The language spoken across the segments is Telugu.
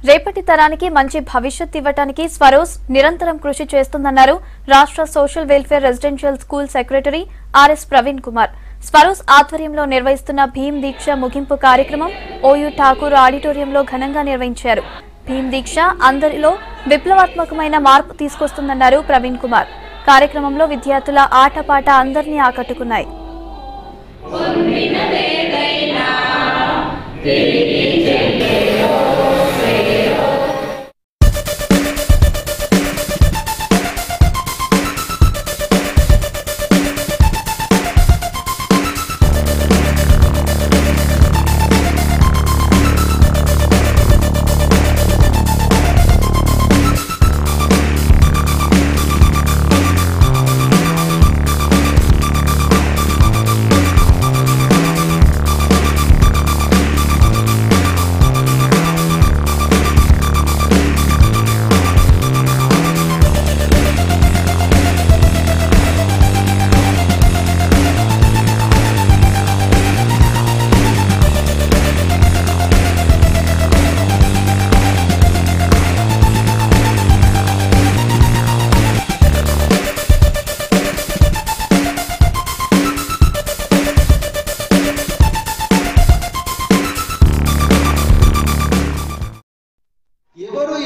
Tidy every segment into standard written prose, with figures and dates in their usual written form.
రేపటి తరానికి మంచి భవిష్యత్ ఇవ్వడానికి స్వరోస్ నిరంతరం కృషి చేస్తుందన్నారు రాష్ట్ర social welfare residential school secretary RS Praveen Kumar. స్వరోస్ ఆధ్వర్యంలో నిర్వహిస్తున్న భీమ్ దీక్ష ముగింపు కార్యక్రమం ఓయూ ఠాకూర్ ఆడిటోరియంలో ఘనంగా నిర్వహించారు. భీమ్ దీక్ష అందరిలో విప్లవాత్మకమైన మార్పు తీసుకొస్తుందన్నారు ప్రవీణ్ కుమార్. కార్యక్రమంలో విద్యార్థుల ఆటపాట అందరినీ ఆకట్టుకున్నాయి.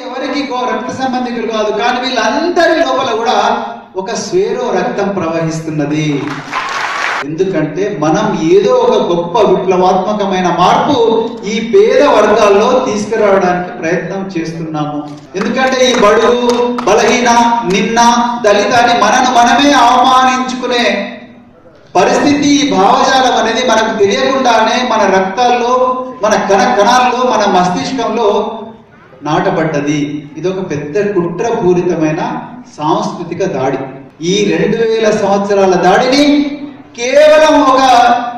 ఎవరికి రక్త సంబంధికులు కాదు, కానీ వీళ్ళందరి లోపల కూడా ఒక స్వేరో రక్తం ప్రవహిస్తున్నది. ఎందుకంటే మనం ఏదో ఒక గొప్ప విప్లవాత్మకమైన మార్పు ఈ పేద వర్గాల్లో తీసుకురావడానికి ప్రయత్నం చేస్తున్నాము. ఎందుకంటే ఈ బడుగు బలహీన నిన్న దళిత అని మనమే అవమానించుకునే పరిస్థితి, భావజాలం అనేది మనకు తెలియకుండానే మన రక్తాల్లో, మన కణాల్లో, మన మస్తిష్కంలో నాటబడ్డది. ఇది ఒక పెద్ద కుట్రపూరితమైన సాంస్కృతిక దాడి. ఈ 2000 సంవత్సరాల దాడిని కేవలం ఒక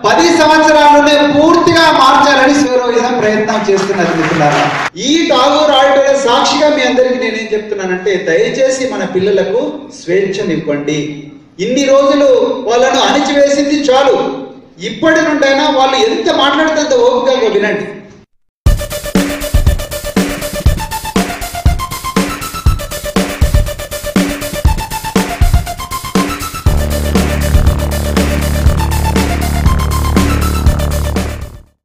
10 సంవత్సరాలనే పూర్తిగా మార్చాలని స్వేరోయిజం ప్రయత్నం చేస్తున్నది. మిత్రులారా, ఈ ఠాగూర్ ఆడిటోరియం సాక్షిగా మీ అందరికీ నేనేం చెప్తున్నానంటే, దయచేసి మన పిల్లలకు స్వేచ్ఛనివ్వండి. ఇన్ని రోజులు వాళ్ళను అణిచివేసింది చాలు. ఇప్పటి నుండైనా వాళ్ళు ఎంత మాట్లాడుతుందో ఓపికగా వినండి.